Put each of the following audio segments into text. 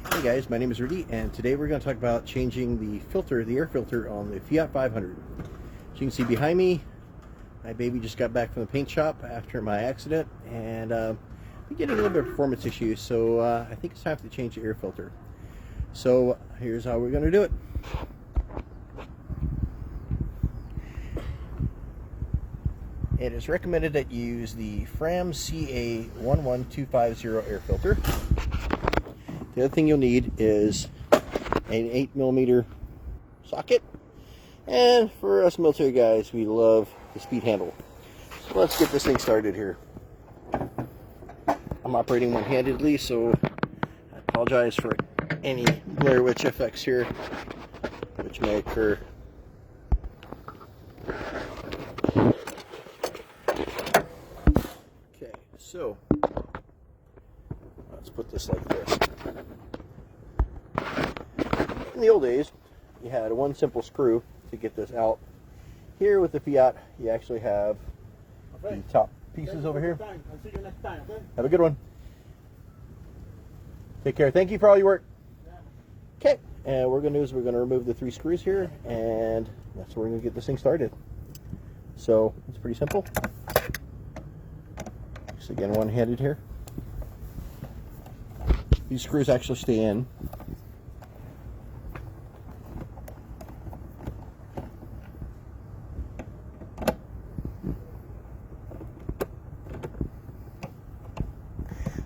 Hey guys, my name is Rudy, and today we're going to talk about changing the filter, the air filter on the Fiat 500. As you can see behind me, my baby just got back from the paint shop after my accident, and I'm getting a little bit of performance issues, so I think it's time to change the air filter. So here's how we're going to do it. It is recommended that you use the Fram CA11250 air filter. The other thing you'll need is an 8mm socket, and for us military guys, we love the speed handle. So let's get this thing started here. I'm operating one-handedly, so I apologize for any Blair Witch effects here which may occur. Okay, so let's put this like this. In the old days, you had one simple screw to get this out. Here with the Fiat, you actually have the top pieces over here. I'll see you next time, okay? Have a good one. Take care. Thank you for all your work. Okay, and what we're going to do is we're going to remove the 3 screws here, and that's where we're going to get this thing started. So it's pretty simple. Just again, one-handed here. These screws actually stay in.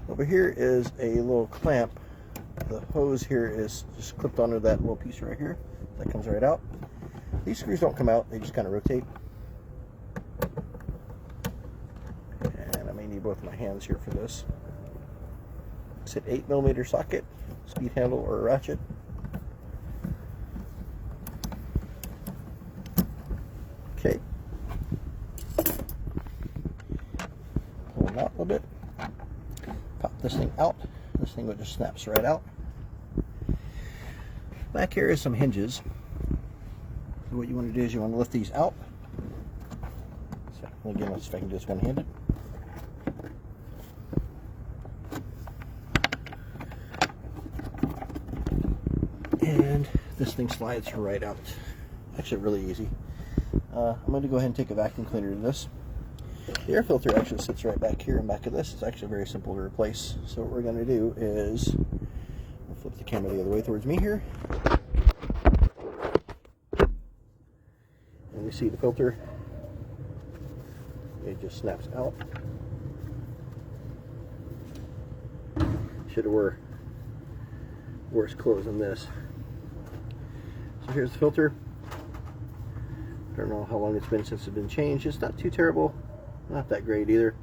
Over here is a little clamp. The hose here is just clipped onto that little piece right here. That comes right out. These screws don't come out, they just kind of rotate. And I may need both my hands here for this. It's an 8mm socket, speed handle or ratchet. Okay. Pull them out a little bit. Pop this thing out. This thing just snaps right out. Back here is some hinges. So what you want to do is you want to lift these out. So again, let's see if I can do this one-handed. And this thing slides right out. Actually really easy. I'm going to go ahead and take a vacuum cleaner to this. The air filter actually sits right back here in back of this. It's actually very simple to replace. So what we're going to do is we'll flip the camera the other way towards me here. And we see the filter. It just snaps out. Should have wore worse clothes than this. So here's the filter. I don't know how long it's been since it's been changed. It's not too terrible. Not that great either.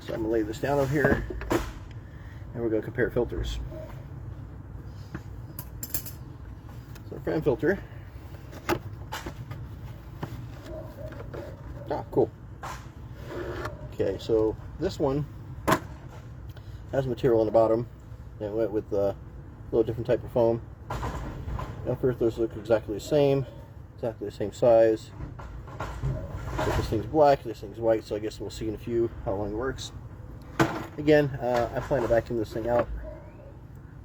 So I'm going to lay this down over here, and we're going to compare filters. So Fram filter. Ah, cool. Okay, so this one has material on the bottom. It went with a little different type of foam. Now filters look exactly the same size. So this thing's black, this thing's white, so I guess we'll see in a few how long it works. Again, I plan to vacuum this thing out,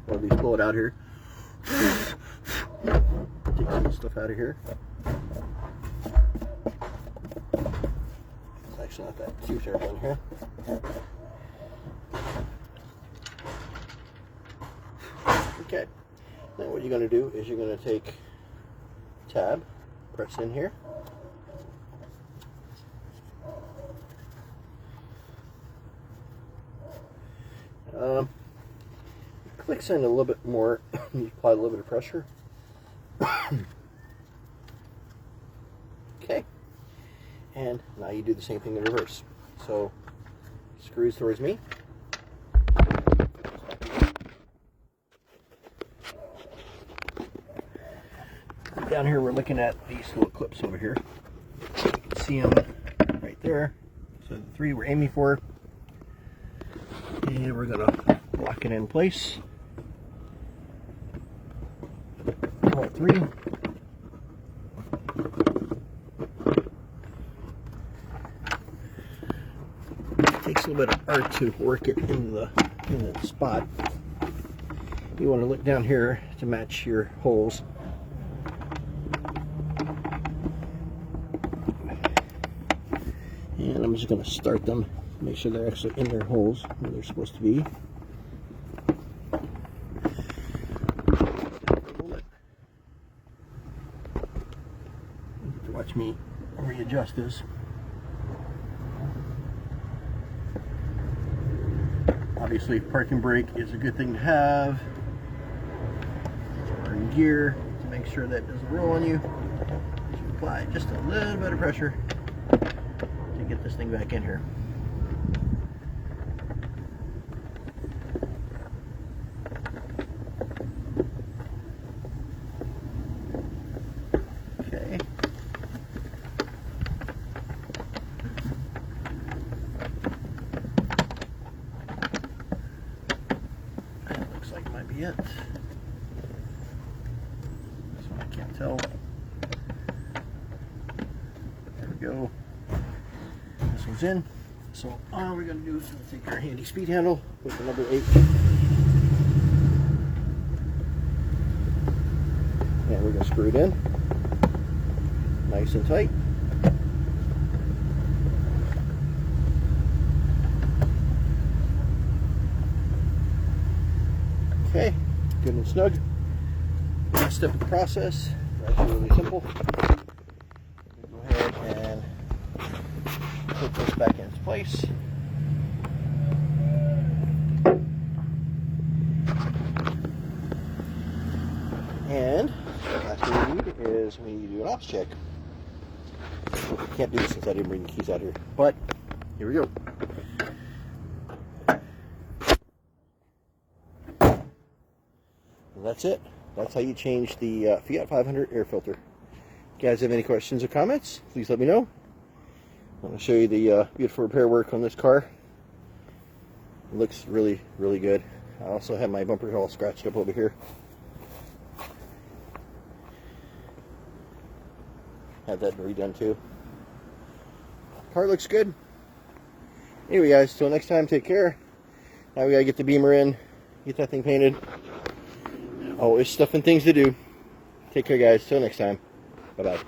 or at least pull it out here. Take some stuff out of here. It's actually not that too terrible in here. Okay, now what you're going to do is you're going to take tab, press in here. Clicks in a little bit more. You apply a little bit of pressure. Okay, and now you do the same thing in reverse. So screws towards me. Down here we're looking at these little clips over here. You can see them right there. So the 3 we're aiming for. And we're going to lock it in place. All 3. It takes a little bit of art to work it in the spot. you want to look down here to match your holes. And I'm just going to start them, make sure they're actually in their holes where they're supposed to be. Watch me readjust this. Obviously, parking brake is a good thing to have. Or in gear to make sure that doesn't roll on you. You apply just a little bit of pressure to get this thing back in here. Okay. That looks like it might be it. This one I can't tell. There we go. This one's in. So all we're going to do is take our handy speed handle with the number 8. And we're going to screw it in. Nice and tight. Okay, good and snug. Last step of the process, actually really simple. Go ahead and put this back in its place. And the last thing we need is we need to do an ops check. I can't do this since I didn't bring the keys out here, but here we go. And that's it. That's how you change the Fiat 500 air filter. If you guys have any questions or comments, please let me know. I'm going to show you the beautiful repair work on this car. It looks really, really good. I also have my bumper all scratched up over here. Had that redone too. Car looks good. Anyway guys, till next time, take care. Now we gotta get the Beamer in, get that thing painted. Always stuff and things to do. Take care guys, till next time. Bye bye.